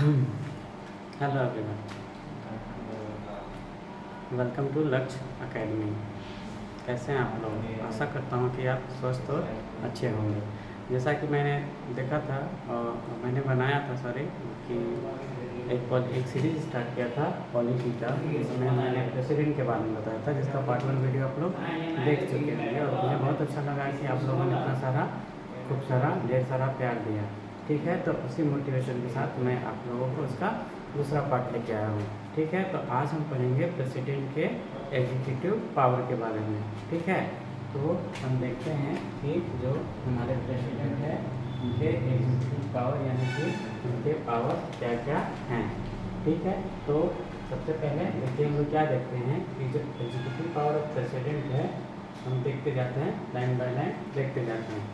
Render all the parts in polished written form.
Hello everyone, welcome to लक्ष्य academy. कैसे हैं आप लोग? आशा करता हूँ कि आप स्वस्थ और अच्छे होंगे। जैसा कि मैंने देखा था और मैंने बनाया था कि एक सीरीज़ स्टार्ट किया था पॉलिटी का, जिसमें मैंने प्रेसिडेंट के बारे में बताया था, जिसका पार्ट 1 वीडियो आप लोग देख चुके होंगे और मुझे बहुत अच्छा लगा कि आप लोगों ने इतना सारा खूब सारा ढेर सारा प्यार दिया। ठीक है, तो उसी मोटिवेशन के साथ मैं आप लोगों को उसका दूसरा पार्ट लेके आया हूँ। ठीक है, तो आज हम पढ़ेंगे प्रेसिडेंट के एग्जीक्यूटिव पावर के बारे में। ठीक है, तो हम देखते हैं कि जो हमारे प्रेसिडेंट है उनके एग्जीक्यूटिव पावर यानी कि उनके पावर क्या क्या हैं। ठीक है, तो सबसे पहले देखिए हम लोग क्या देखते हैं कि जो एग्जीक्यूटिव पावर ऑफ प्रेसिडेंट है हम देखते जाते हैं, लाइन बाय लाइन देखते जाते हैं।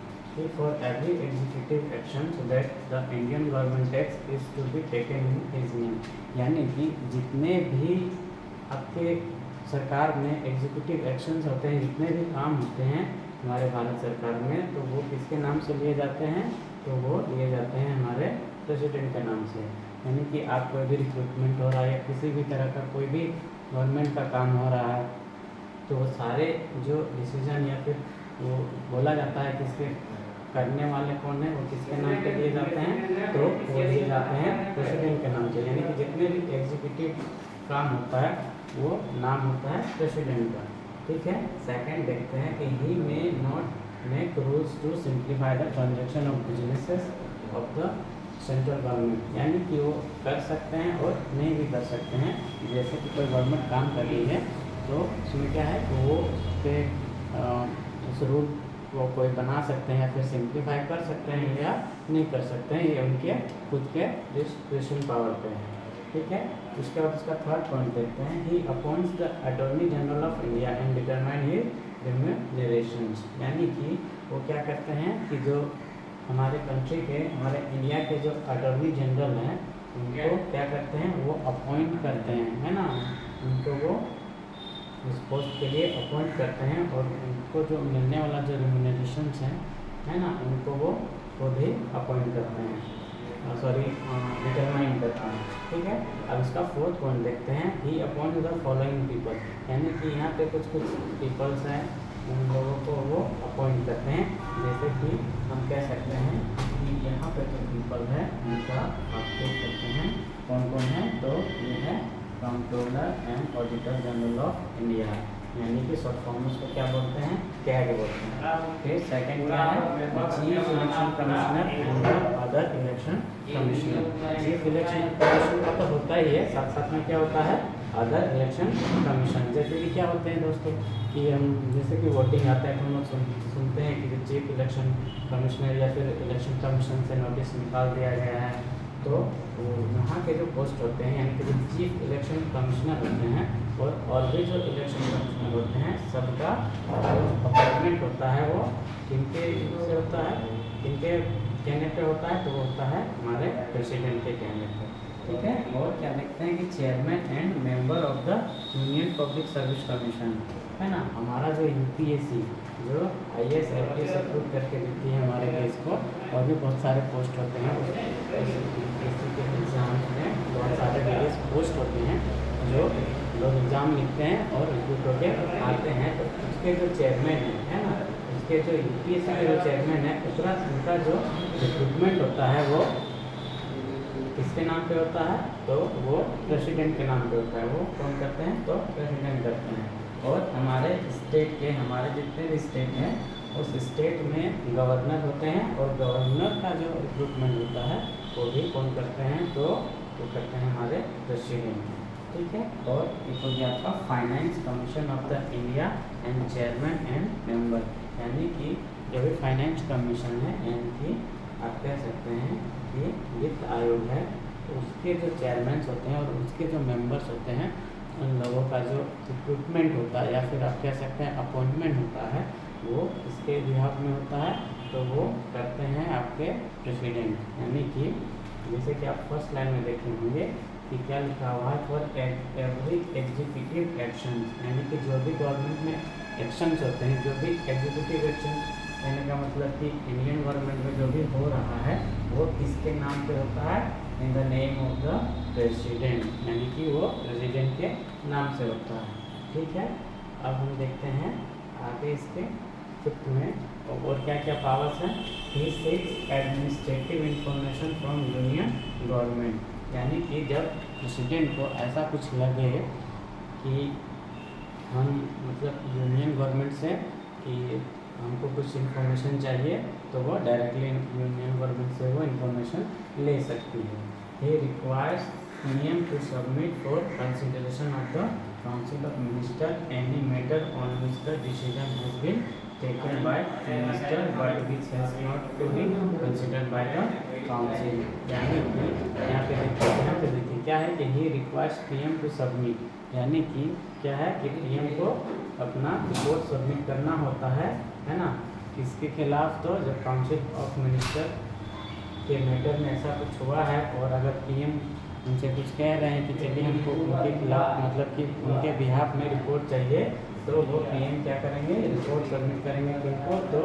For every executive action that the Indian government takes is to be taken in his name, यानी कि जितने भी आपके सरकार में एग्जीक्यूटिव एक्शंस होते हैं, जितने भी काम होते हैं हमारे भारत सरकार में, तो वो किसके नाम से लिए जाते हैं? तो वो लिए जाते हैं हमारे प्रेसिडेंट के नाम से। यानी कि आप कोई भी रिक्रूटमेंट हो रहा है या किसी भी तरह का कोई भी गवर्नमेंट का काम हो रहा है, तो वो सारे जो डिसीजन या फिर वो बोला जाता है किसके करने वाले कौन है, वो किसके नाम पे दिए जाते हैं? तो वो दिए जाते हैं प्रेसिडेंट के नाम से। यानी कि जितने भी एग्जीक्यूटिव काम होता है वो नाम होता है प्रेसिडेंट का। ठीक है, सेकंड देखते हैं कि he may not make rules to simplify the transaction of businesses of the central government, यानी कि वो कर सकते हैं और नहीं भी कर सकते हैं। जैसे कि कोई गवर्नमेंट काम कर रही है तो उसमें क्या है कि वो उस पर उस रूल वो कोई बना सकते हैं या फिर सिंप्लीफाई कर सकते हैं या नहीं कर सकते हैं, ये उनके खुद के डिस्क्रिप्शन पावर पे है। ठीक है, उसके बाद उसका थर्ड पॉइंट देखते हैं, he appoints the attorney general of India and determine his remunerations, यानी कि वो क्या करते हैं कि जो हमारे कंट्री के हमारे इंडिया के जो अटॉर्नी जनरल हैं उनको क्या करते हैं, वो अपॉइंट करते हैं, है ना, उनको वो उस पोस्ट के लिए अपॉइंट करते हैं और उनको जो मिलने वाला जो रिम्यूनरेशंस है ना, उनको वो भी अपॉइंट करते हैं, डिटरमाइन करते हैं। ठीक है, अब इसका फोर्थ पॉइंट देखते हैं, ही अपॉइंट द फॉलोइंग पीपल, यानी कि यहाँ पे कुछ पीपल्स हैं, उन लोगों को वो अपॉइंट करते हैं। जैसे कि हम कह सकते हैं कि यहाँ पे जो पीपल है उनका आप देख सकते हैं कौन कौन है, तो ये है controller and auditor general of India, यानी कि शॉर्ट फॉर्म उसको क्या बोलते हैं, कैग बोलते हैं। फिर सेकंड क्या है, chief election commissioner and other election commissioner. Chief election commissioner का तो होता ही है, साथ साथ में क्या होता है, अदर इलेक्शन कमीशन। जैसे कि क्या होते हैं दोस्तों कि हम जैसे कि वोटिंग आता है तो हम लोग सुनते हैं कि चीफ इलेक्शन कमिश्नर या फिर इलेक्शन कमीशन से नोटिस निकाल दिया गया है, तो वहाँ के जो पोस्ट होते हैं यानी कि जो चीफ इलेक्शन कमिश्नर होते हैं और भी जो इलेक्शन कमिश्नर होते हैं, सबका अपॉइंटमेंट होता है वो किनके से होता है, किनके कहने पे होता है, तो वो होता है हमारे प्रेसिडेंट के कहने पे। ठीक है, और क्या देखते हैं कि chairman and member of the union public service commission, है ना, हमारा जो यूपीएससी जो IAS IPS अप्रूव करके देती है हमारे देश को, और भी बहुत सारे पोस्ट होते हैं यूपीएससी के एग्ज़ाम में, बहुत सारे वेरियस पोस्ट होते हैं जो लोग एग्ज़ाम लिखते हैं और रिक्रूट होकर आते हैं, तो उसके जो चेयरमैन है ना, उसके जो यूपीएससी के जो चेयरमैन है उनका जो रिक्रूटमेंट होता है वो किसके नाम पे होता है, तो वो प्रेसिडेंट के नाम पे होता है। वो कौन करते हैं, तो प्रेसिडेंट करते हैं। और हमारे स्टेट के हमारे जितने भी स्टेट हैं उस स्टेट में गवर्नर होते हैं और गवर्नर का जो रिक्रूटमेंट होता है वो भी कौन करते हैं, तो वो करते हैं हमारे प्रेसिडेंट। ठीक है, और एक हो गया आपका finance commission of the India and chairman and member, यानी कि जो भी फाइनेंस कमीशन है, यानी कि आप कह सकते हैं कि वित्त आयोग है, तो उसके जो चेयरमैन होते हैं और उसके जो मेंबर्स होते हैं, उन लोगों का जो रिक्रूटमेंट होता है या फिर आप कह सकते हैं अपॉइंटमेंट होता है, वो इसके बिहाफ में होता है, तो वो करते हैं आपके प्रेसिडेंट। यानी कि जैसे कि आप फर्स्ट लाइन में देखे होंगे कि क्या लिखा हुआ है, फॉर एवरी एग्जीक्यूटिव एक्शन, यानी कि जो भी गवर्नमेंट में एक्शंस होते हैं, जो भी एग्जीक्यूटिव एक्शन, कहने का मतलब कि इंडियन गवर्नमेंट में जो भी हो रहा है वो किसके नाम पे होता है, in the name of the president, यानी कि वो प्रेसिडेंट के नाम से होता है। ठीक है, अब हम देखते हैं आगे इसके फिफ्थ में और क्या क्या पावर्स हैं। He seeks administrative information from union government, यानी कि जब प्रेसिडेंट को ऐसा कुछ लगे कि हम मतलब यूनियन गवर्नमेंट से कि हमको कुछ इन्फॉर्मेशन चाहिए, तो वो डायरेक्टली यूनियन गवर्नमेंट से वो इन्फॉर्मेशन ले सकती है। He requires PM to submit for consideration of the council of minister any matter on which the decision has been taken by minister but which has not to be considered by the council, यानी कि यहाँ पे देखिए क्या है कि ही requires PM to submit, यानी कि क्या है कि पीएम को अपना रिपोर्ट सबमिट करना होता है ना, इसके खिलाफ। तो जब काउंसिल ऑफ मिनिस्टर के मैटर में ऐसा कुछ हुआ है और अगर पीएम उनसे कुछ कह रहे हैं कि चलिए हमको उनके खिलाफ मतलब कि उनके बिहाफ में रिपोर्ट चाहिए, तो वो पीएम क्या करेंगे, रिपोर्ट सबमिट करेंगे किनको, तो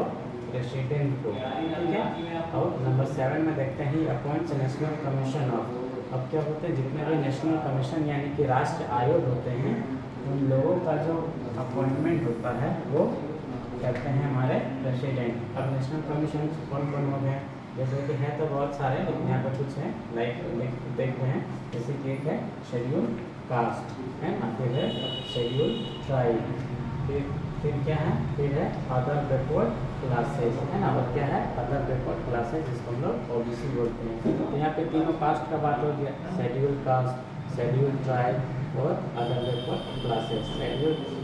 प्रेसिडेंट को। ठीक है, और नंबर 7 में देखते हैं अपॉइंट्स नेशनल कमीशन ऑफ। अब क्या होते हैं, जितने भी नेशनल कमीशन यानी कि राष्ट्र आयोग होते हैं, उन लोगों का जो अपॉइंटमेंट होता है वो करते हैं हमारे प्रेसिडेंट। अब नेशनल कमीशन कौन कौन हो गए, जैसे कि है तो बहुत सारे, लेकिन यहाँ पर कुछ हैं लाइक देखते हैं। जैसे कि एक है शेड्यूल कास्ट है ना, फिर है शेड्यूल ट्राइब, फिर क्या है, फिर है अदर बैकवर्ड क्लासेज है ना, और क्या है अदर बैकवर्ड क्लासेज, जिसको हम लोग ओबीसी बोलते हैं। तो यहाँ पे तीनों कास्ट का बात हो गया, शेड्यूल कास्ट, शेड्यूल ट्राइब और other backward classes.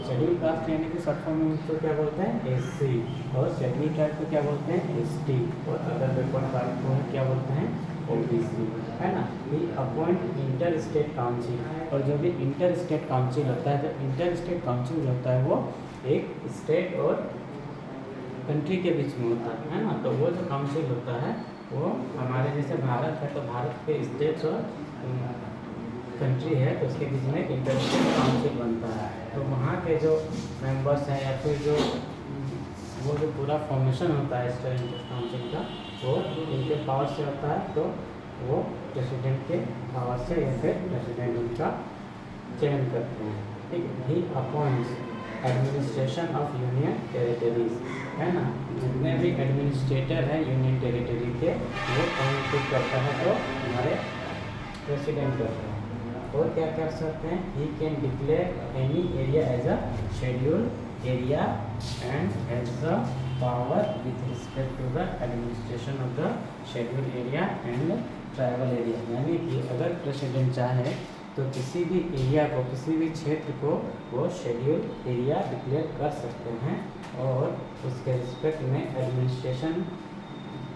Schedule caste यानी कि शॉर्ट फॉर्म में उसको क्या बोलते हैं, एससी, और शेड्यूल ट्राइब को क्या बोलते हैं, एसटी, और अदर बैकवर्ड क्लास को क्या बोलते हैं, ओबीसी है ना। ये अपॉइंट इंटर स्टेट काउंसिल, और जो भी इंटर स्टेट काउंसिल होता है, जब इंटर स्टेट काउंसिल जो होता है वो एक स्टेट और कंट्री के बीच में होता है ना। तो वो जो काउंसिल होता है वो हमारे जैसे भारत है, तो भारत के स्टेट्स और कंट्री है, तो उसके बीच में इंटर स्टेट काउंसिल बनता है। तो वहाँ के जो मेंबर्स हैं या फिर जो वो जो पूरा फॉर्मेशन होता है स्टेट काउंसिल का, वो इनके पावर से होता है। तो वो प्रेसिडेंट के पावर से या फिर प्रेसिडेंट उनका चयन करते हैं। ठीक है, he appoints administration of union territories है ना, जितने भी एडमिनिस्ट्रेटर हैं यूनियन टेरिटरी के, वो कौन चूज करता है, तो हमारे प्रेसिडेंट करते हैं। और क्या कर सकते हैं, he can declare any area as a schedule area and has the power with respect to the administration of the schedule area and tribal area, यानी कि अगर प्रेसिडेंट चाहे तो किसी भी एरिया को, किसी भी क्षेत्र को वो शेड्यूल एरिया डिक्लेयर कर सकते हैं, और उसके रिस्पेक्ट में एडमिनिस्ट्रेशन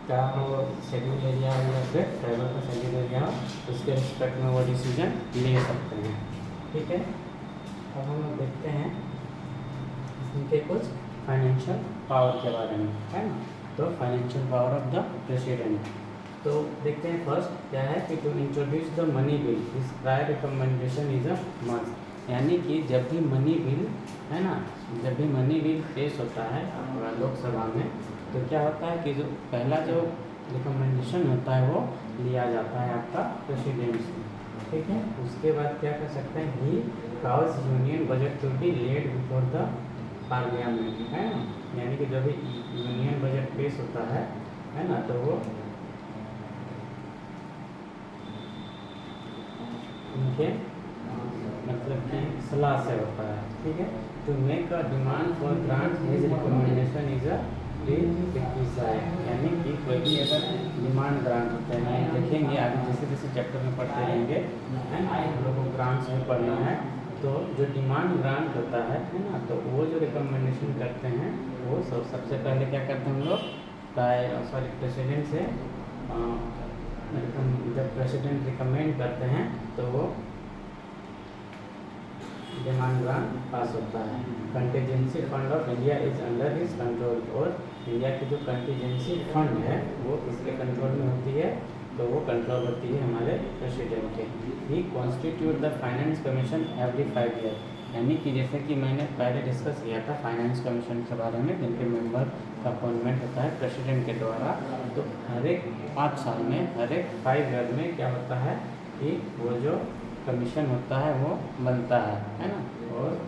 का हो शेड्यूल एरिया हो या फिर ट्राइबल का शेड्यूल एरिया हो, उसके रिस्पेक्ट में वो डिसीजन ले सकते हैं। ठीक है, अब हम लोग देखते हैं इनके कुछ फाइनेंशियल पावर के बारे में है ना। तो financial power of the president, तो देखते हैं फर्स्ट क्या है कि to introduce the money bill this prior recommendation is a must, यानी कि जब भी मनी बिल है ना, जब भी मनी बिल पेश होता है लोकसभा में, तो क्या होता है कि जो पहला जो रिकमेंडेशन होता है वो लिया जाता है आपका प्रेसिडेंट से। ठीक है, उसके बाद क्या कर सकते हैं, he causes union budget to be laid before the parliament है ना, यानी कि जब भी यूनियन बजट पेश होता है ना, तो वो उनके मतलब कि सलाह से होता है। ठीक है, to make a demand for grant his recommendation is a prerequisite, यानी कि कोई भी अगर डिमांड ग्रांट होते हैं, देखेंगे आगे जैसे जैसे चैप्टर में पढ़ते रहेंगे है ना, हम लोग को ग्रांट्स में पढ़ना है। तो जो डिमांड ग्रांट होता है ना, तो वो जो रिकमेंडेशन करते हैं वो सबसे पहले क्या करते हैं हम लोग, प्रेसिडेंट से जब प्रेसिडेंट रिकमेंड करते हैं तो वो डिमांड ग्रांट पास होता है। Contingency fund of India is under his control, और इंडिया की जो कंटीजेंसी फंड है वो इसके कंट्रोल में होती है, तो वो कंट्रोल होती है हमारे प्रेसिडेंट के। He constitute the finance commission every 5 year, यानी कि जैसे कि मैंने पहले डिस्कस किया था फाइनेंस कमीशन के बारे में, जिनके मेंबर का अपॉइंटमेंट होता है प्रेसिडेंट के द्वारा। तो हर एक 5 साल में, हर एक 5 ईयर में क्या होता है कि वो जो कमीशन होता है वो बनता है ना। और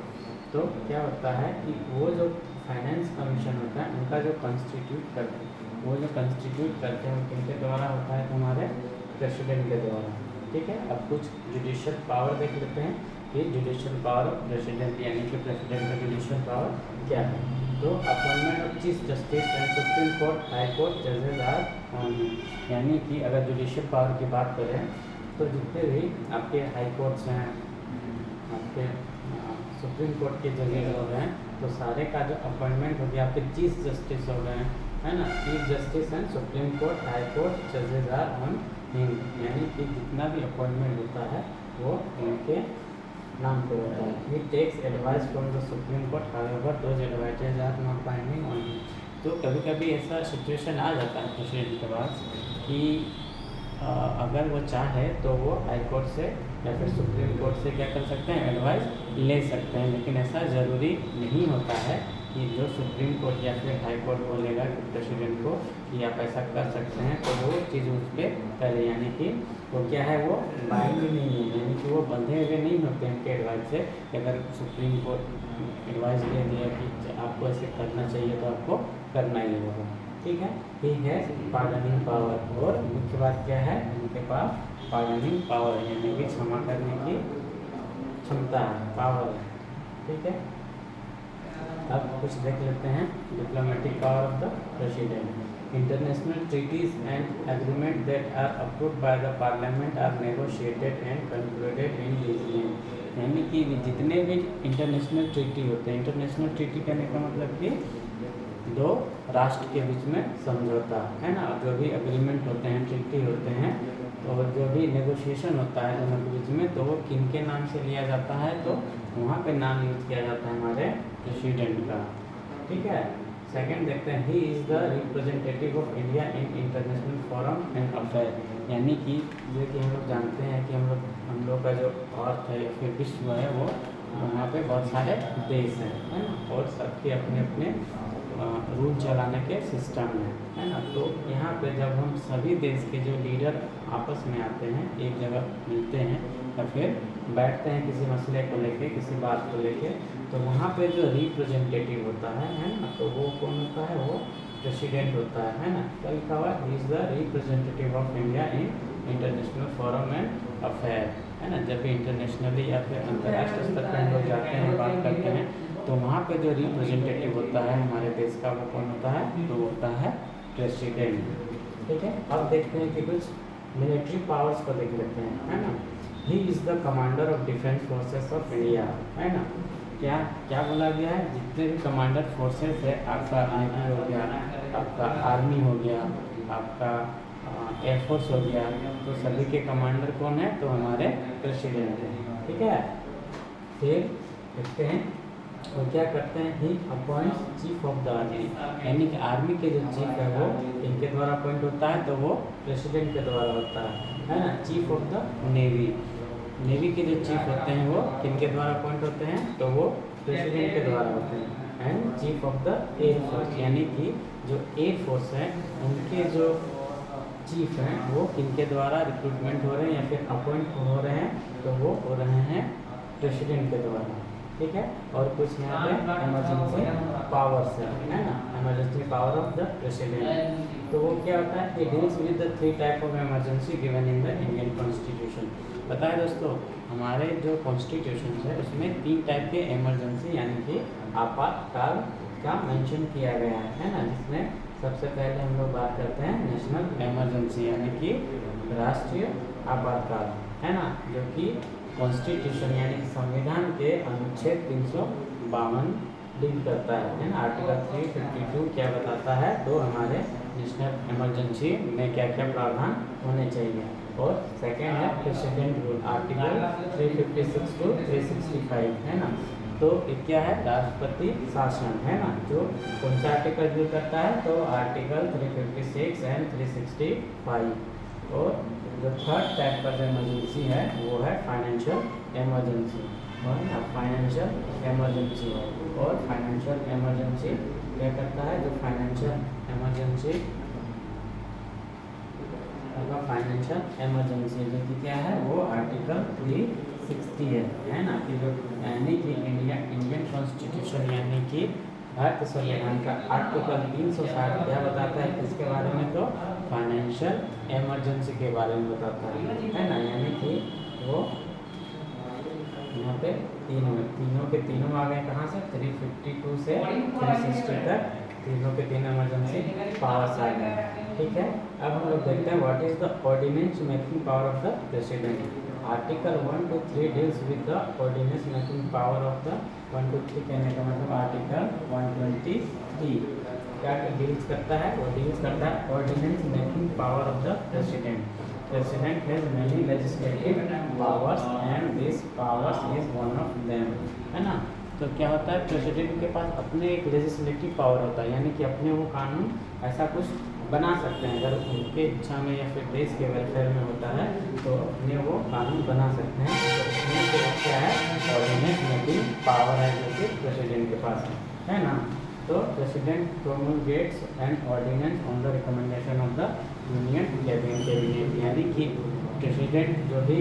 तो क्या होता है कि वो जो फाइनेंस कमीशन होता है उनका जो कंस्टिट्यूट करते हैं, वो जो कंस्टिट्यूट करते हैं वो किनके द्वारा होता है, तुम्हारे प्रेसिडेंट के द्वारा। ठीक है, अब कुछ जुडिशियल पावर देख लेते हैं कि जुडिशियल पावर ऑफ प्रेसिडेंट यानी कि प्रेसिडेंट का जुडिशियल पावर क्या है। तो appointment of chief justice and supreme court, high court जजेज आर ऑन हिम। यानी कि अगर जुडिशियल पावर की बात करें तो जितने भी आपके हाई कोर्ट्स हैं, आपके सुप्रीम कोर्ट के जजेज हो गए हैं, तो सारे का जो अपॉइंटमेंट हो गया आपके चीफ जस्टिस हो गए हैं, है ना। Chief justice and supreme court, high court जजेज आर ऑन हिम। यानी कि जितना भी अपॉइंटमेंट होता है वो इनके नाम पे होता है। He takes advice from the supreme court, however those advices are not binding on him. तो कभी कभी ऐसा सिचुएशन आ जाता है प्रेसिडेंट के पास कि अगर वो चाहे तो वो हाई कोर्ट से या फिर सुप्रीम कोर्ट से क्या कर सकते हैं, एडवाइस ले सकते हैं। लेकिन ऐसा ज़रूरी नहीं होता है कि जो सुप्रीम कोर्ट या फिर हाई कोर्ट बोलेगा कि प्रेसिडेंट को कि आप ऐसा कर सकते हैं तो वो चीज़ उस पर करे। यानी कि वो क्या है, वो बाइंड नहीं है, यानी कि वो बंधे हुए नहीं होते हैं उनके एडवाइस से। अगर सुप्रीम कोर्ट एडवाइस दे दिया कि आपको ऐसे करना चाहिए तो आपको करना ही होगा। ठीक है, ही है पार्डनिंग पावर। और मुख्य बात क्या है, उनके पास पार्डनिंग पावर यानी कि क्षमा करने की क्षमता है, पावर है। ठीक है, अब कुछ देख लेते हैं diplomatic power of the president. International treaties and agreement that are approved by the parliament are negotiated and concluded in his name. यानी कि जितने भी इंटरनेशनल ट्रीटी होते हैं, इंटरनेशनल ट्रीटी कहने का मतलब कि दो राष्ट्र के बीच में समझौता, है ना। जो भी एग्रीमेंट होते हैं, ट्रीटी होते हैं, और जो भी नेगोशिएशन होता है दोनों के बीच में, तो वो किन के नाम से लिया जाता है, तो वहाँ पे नाम यूज किया जाता है हमारे प्रेसिडेंट का। ठीक है, सेकंड देखते हैं, he is the representative of India in international forum and affair. यानी कि जो कि हम लोग जानते हैं कि हम लोग का जो अर्थ है या फिर विश्व है वो वहाँ पे बहुत सारे देश हैं, है ना, और सबके अपने अपने रूल चलाने के सिस्टम है ना। तो यहाँ पे जब हम सभी देश के जो लीडर आपस में आते हैं, एक जगह मिलते हैं या फिर बैठते हैं किसी मसले को लेके, किसी बात को लेके, तो वहाँ पे जो रिप्रेजेंटेटिव होता है ना, तो वो कौन होता है, वो प्रेसिडेंट होता है ना। क्या लिखा हुआ है, is the representative of India in international forum and affair, है ना। जब भी इंटरनेशनली या फिर अंतर्राष्ट्रीय स्तर पर हम लोग जाते हैं, बात करते हैं, तो वहाँ पे जो रिप्रेजेंटेटिव होता है हमारे देश का, वो कौन होता है, तो होता है प्रेसिडेंट। ठीक है, अब देखते हैं कि कुछ मिलिट्री पावर्स को देख लेते हैं, है ना। He is the commander of defence forces of India, है ना। क्या क्या बोला गया है, जितने भी कमांडर फोर्सेस है, आपका नेवी हो गया, आपका आर्मी हो गया, आपका एयरफोर्स हो गया, तो सभी के कमांडर कौन है, तो हमारे प्रेसिडेंट है। ठीक है, फिर देखते हैं वो क्या करते हैं, he appoints chief of the army. यानी कि आर्मी के जो चीफ है वो इनके द्वारा अपॉइंट होता है, तो वो प्रेसिडेंट के द्वारा होता है ना। Chief of the navy, navy के जो चीफ होते हैं वो किनके द्वारा अपॉइंट होते हैं, तो वो प्रेसिडेंट के द्वारा होते हैं। And chief of the air force, यानी कि जो एयर फोर्स है उनके जो चीफ हैं वो किनके द्वारा रिक्रूटमेंट हो रहे हैं या फिर अपॉइंट हो रहे हैं, तो वो हो रहे हैं प्रेसिडेंट के द्वारा। ठीक है, और कुछ यहाँ पे इमरजेंसी पावर्स है ना, emergency power of the president. तो वो क्या होता है, it deals with the 3 type of emergency given in the Indian constitution. पता है दोस्तों, हमारे जो कॉन्स्टिट्यूशन है उसमें 3 टाइप के इमरजेंसी यानी कि आपातकाल का मेंशन किया गया है ना। जिसमें सबसे पहले हम लोग बात करते हैं नेशनल इमरजेंसी यानी कि राष्ट्रीय आपातकाल, है ना, जो कि कॉन्स्टिट्यूशन यानी कि संविधान के अनुच्छेद 352 डील करता है ना। आर्टिकल 352 क्या बताता है, तो हमारे नेशनल इमरजेंसी में क्या क्या प्रावधान होने चाहिए। और सेकेंड है प्रेसिडेंट रूल, आर्टिकल 356 टू 365, है ना। तो ये क्या है, राष्ट्रपति शासन, है ना, जो कौन सा आर्टिकल यूज करता है, तो आर्टिकल 356 एंड 365। और जो थर्ड टाइप का जो इमरजेंसी है वो है फाइनेंशियल इमरजेंसी, फाइनेंशियल इमरजेंसी। और फाइनेंशियल इमरजेंसी क्या करता है, जो फाइनेंशियल इमरजेंसी आपका फाइनेंशियल इमरजेंसी जो कि क्या है वो आर्टिकल 360 है ना, कि जो यानी कि इंडियन कॉन्स्टिट्यूशन यानी कि भारतीय संविधान का आर्टिकल 360 क्या बताता है, किसके बारे में, तो फाइनेंशियल इमरजेंसी के बारे में बताता है ना। यानी कि वो यहाँ पे तीनों के तीनों आ गए कहाँ से, 352 से 360 तक तीनों के तीन इमरजेंसी पावर्स आ गए। ठीक है, अब हम लोग देखते हैं what is the ordinance making power of the president. Article 1 to 3 deals with the ordinance making power of the 1 to 3 कहने का मतलब आर्टिकल 123 क्या डील्स करता है, वो डील्स करता है ordinance making power of the president. President has many legislative powers and this powers is one of them, है ना। तो क्या होता है, प्रेसिडेंट के पास अपने एक लेजिस्लेटिव पावर होता है, यानी कि अपने वो कानून ऐसा कुछ बना सकते हैं, अगर उनके इच्छा में या फिर देश के वेलफेयर में होता है तो अपने वो कानून बना सकते हैं। तो उसमें जो क्या है, ऑर्डिनेंस मेकिंग पावर है जो कि प्रेसिडेंट के पास है ना। तो president promulgates an ordinance on the recommendation of the union cabinet, यानी कि प्रेसिडेंट जो भी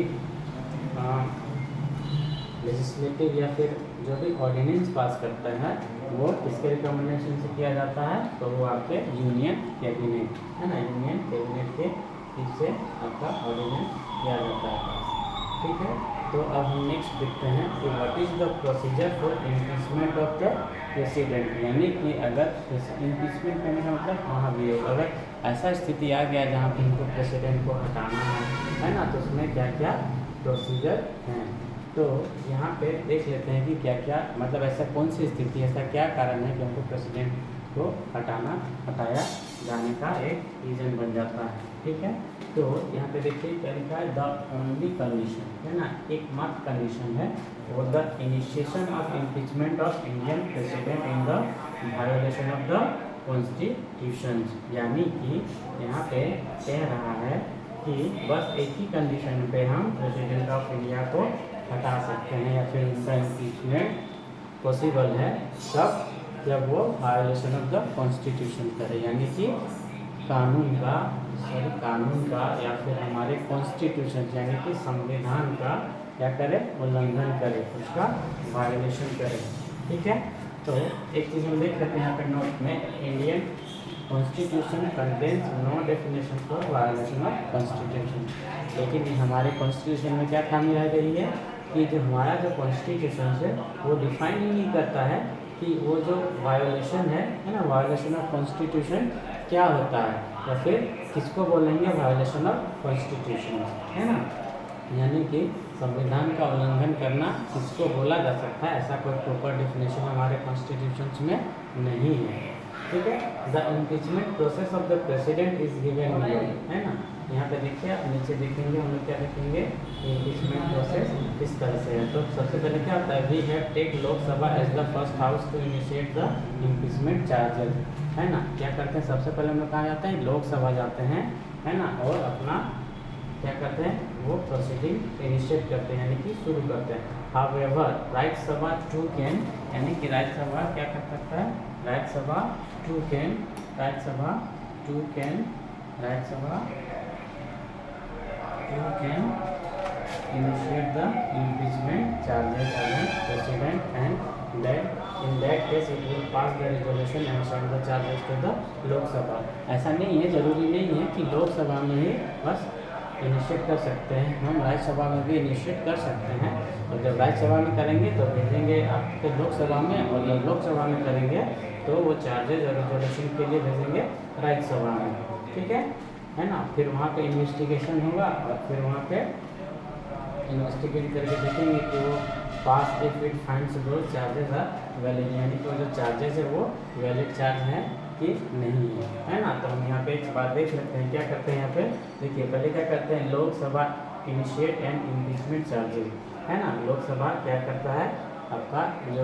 लेजिस्लेटिव या फिर जो भी ऑर्डिनेंस पास करता है वो किसके रिकमेंडेशन से किया जाता है, तो वो आपके यूनियन कैबिनेट है ना, यूनियन कैबिनेट के इससे आपका ऑर्डिनेंस किया जाता है। ठीक है, तो अब हम नेक्स्ट देखते हैं कि what is the procedure for impeachment of the president. यानी कि अगर इम्पीचमेंट करने का मतलब वहाँ भी अगर ऐसा स्थिति आ गया जहाँ पे इनको प्रेसिडेंट को हटाना है ना, तो उसमें क्या क्या प्रोसीजर हैं। तो यहाँ पे देख लेते हैं कि क्या क्या मतलब ऐसा कौन सी स्थिति, ऐसा क्या कारण है कि हमको प्रेसिडेंट को हटाया जाने का एक रीज़न बन जाता है। ठीक है, तो यहाँ पे देखिए क्या लिखा है, द ओनली कंडीशन है ना, एकमात्र कंडीशन है वो the initiation of impeachment of Indian president in the violation of the constitution. यानी कि यहाँ पे कह रहा है कि बस एक ही कंडीशन पे हम प्रेसिडेंट ऑफ इंडिया को हटा सकते हैं या फिर उनका इम्पीचमेंट पॉसिबल है तब जब वो वायोलेशन ऑफ द कॉन्स्टिट्यूशन करे, यानी कि कानून का या फिर हमारे कॉन्स्टिट्यूशन यानी कि संविधान का क्या करे, उल्लंघन करे, उसका वायोलेशन करे। ठीक है, तो एक चीज़ हम देख लेते हैं यहाँ पे नोट में, Indian constitution contains no definition for violation of constitution. लेकिन हमारे कॉन्स्टिट्यूशन में क्या खामी रह गई है कि जो हमारा जो कॉन्स्टिट्यूशन है वो डिफाइन ही नहीं करता है कि वो जो वायोलेशन है ना, वायोलेशन ऑफ कॉन्स्टिट्यूशन क्या होता है या फिर किसको बोलेंगे वायोलेशन ऑफ कॉन्स्टिट्यूशन, है ना। यानी कि संविधान का उल्लंघन करना किसको बोला जा सकता है, ऐसा कोई प्रॉपर डेफिनेशन हमारे कॉन्स्टिट्यूशन में नहीं है। ठीक है, the impeachment process of the president is given below, है ना। यहाँ पे देखिए आप नीचे देखेंगे, हम लोग क्या देखेंगे, इम्पीचमेंट प्रोसेस किस तरह से है। तो सबसे पहले क्या होता है, we have take Lok Sabha as the first house to initiate the impeachment charges, है ना। क्या करते हैं, सबसे पहले हम लोग कहाँ जाते हैं, लोकसभा जाते हैं, है ना, और अपना क्या करते हैं, वो प्रोसीडिंग इनिशिएट करते हैं, यानी कि शुरू करते हैं। हाउएवर राज्यसभा टू कैन, यानी कि राज्यसभा क्या कर सकता है, Rajya Sabha too can initiate the impeachment charges against president and that in that case it will pass the resolution and send the charges to the लोक सभा। ऐसा नहीं है, जरूरी नहीं है कि लोकसभा में ही बस इनिशिएट कर सकते हैं, हम राज्यसभा में भी इनिशिएट कर सकते हैं। और जब राज्यसभा में करेंगे तो भेजेंगे आपके लोकसभा में, और जब लोकसभा में करेंगे तो वो चार्जेज और रिजोल्यूशन के लिए भेजेंगे राज्यसभा में। ठीक है ना। फिर वहाँ पे इन्वेस्टिगेशन होगा और फिर वहाँ पे इन्वेस्टिगेट करके देखेंगे कि वो पास इफ इट फाइंड्स दो चार्जेस आर वैलिड, यानी कि वो जो चार्जेस है वो वैलिड चार्ज है कि नहीं है ना। तो हम यहाँ पे एक बात देख लेते हैं, क्या करते हैं यहाँ पे देखिए, पहले क्या करते हैं, Lok Sabha initiate and impeachment charges, है ना। लोकसभा क्या करता है, आपका जो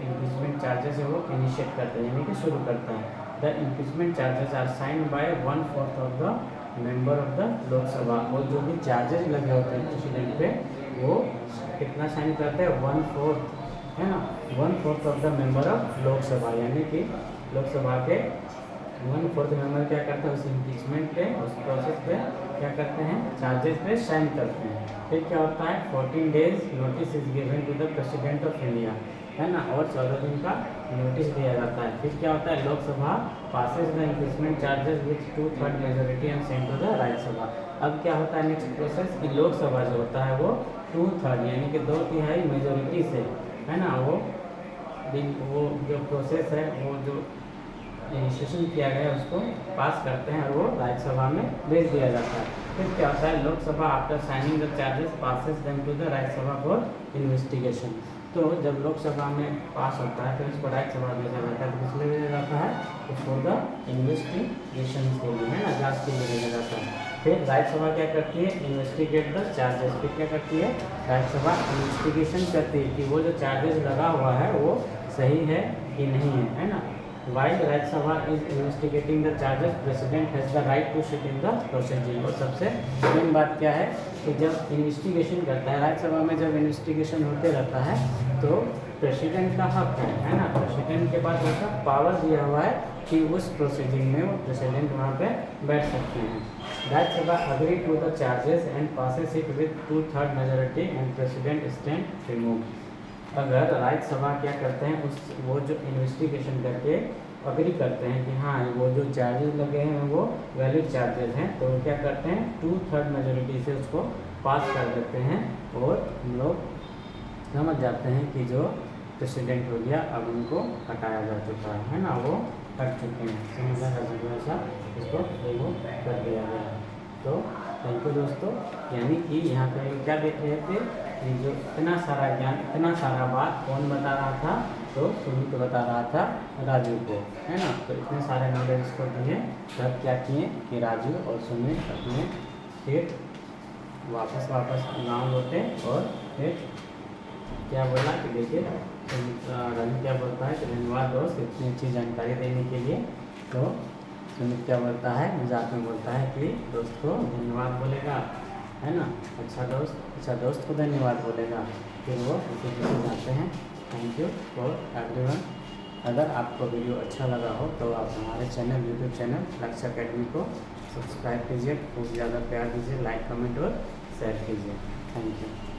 इम्पीचमेंट चार्जेस है वो इनिशिएट करता है, यानी कि शुरू करता है। The impeachment charges are signed by 1/4 of the member of the Lok Sabha. और जो भी चार्जेस लगे होते हैं प्रेसिडेंट पे वो कितना साइन करते हैं, 1/4, है ना, 1/4 of the member of Lok Sabha, यानी कि लोकसभा के 1/4 मेंबर क्या करते हैं, उस इम्पीचमेंट पे, उस प्रोसेस पे क्या करते हैं, चार्जेस पे साइन करते हैं। फिर क्या होता है, 14 days notice is given to the president of India, है ना, और 14 दिन का नोटिस दिया जाता है। फिर क्या होता है, Lok Sabha passes the impeachment charges with 2/3 majority and send to the Rajya Sabha. अब क्या होता है नेक्स्ट प्रोसेस कि लोकसभा जो होता है वो 2/3 यानी कि 2/3 मेजोरिटी से, है ना, वो जो प्रोसेस है, वो जो इनिशिएशन किया गया है उसको पास करते हैं और वो राज्यसभा में भेज दिया जाता है। फिर क्या होता है, Lok Sabha after signing the charges passes them to the Rajya Sabha for investigation. तो जब लोकसभा में पास होता है फिर उसको राज्यसभा भेजा जाता है, तो किस लिए भेजा जाता है, तो फॉर द इन्वेस्टिगेशन के लिए, है ना, जांच के लिए भेजा जाता है। फिर राज्यसभा क्या करती है, इन्वेस्टिगेट द चार्जेस। फिर क्या करती है, राज्यसभा इन्वेस्टिगेशन करती है कि वो जो चार्जेस लगा हुआ है वो सही है कि नहीं है ना। While Rajya Sabha is investigating the charges, President has the right to sit in the proceeding। और सबसे मेन बात क्या है कि जब इन्वेस्टिगेशन करता है राज्यसभा में, जब इन्वेस्टिगेशन होते रहता है तो प्रेसिडेंट का हक है ना, प्रेसिडेंट के पास ऐसा पावर दिया हुआ है कि उस प्रोसीडिंग में वो प्रेसिडेंट वहाँ पे बैठ सकते हैं। Rajya Sabha agree to the charges and passes it with 2/3 majority and president stand remove. अगर राज्यसभा क्या करते हैं, उस वो जो इन्वेस्टिगेशन करके अग्री करते हैं कि हाँ वो जो चार्जेस लगे हैं वो वैलिड चार्जेस हैं, तो क्या करते हैं 2/3 मेजोरिटी से उसको पास कर देते हैं और हम लोग समझ जाते हैं कि जो प्रेसिडेंट हो गया अब उनको हटाया जा चुका है ना, वो हट चुके हैं, समझा ऐसा इसको रिमूव कर दिया गया। तो थैंक यू दोस्तों। यानी कि यहाँ पे हम क्या देख रहे थे कि जो इतना सारा ज्ञान, इतना सारा बात कौन बता रहा था, तो सुमित बता रहा था राजू को, है ना। तो इतने सारे नॉलेज इसको दिए, तब क्या किए कि राजू और सुमित अपने फिर वापस गाँव लौटे और फिर क्या बोला कि देखिए राजू क्या बोलता है कि धन्यवाद दोस्त इतनी अच्छी जानकारी देने के लिए। तो सुमित क्या बोलता है, मजाक में बोलता है कि दोस्त को धन्यवाद बोलेगा, है ना, अच्छा दोस्त को धन्यवाद बोलेगा। फिर वो उसी से जाते हैं। Thank you for everyone. अगर आपको वीडियो अच्छा लगा हो तो आप हमारे चैनल, यूट्यूब चैनल लक्ष्य अकेडमी को सब्सक्राइब कीजिए, खूब ज़्यादा प्यार दीजिए, लाइक कमेंट और शेयर कीजिए। Thank you.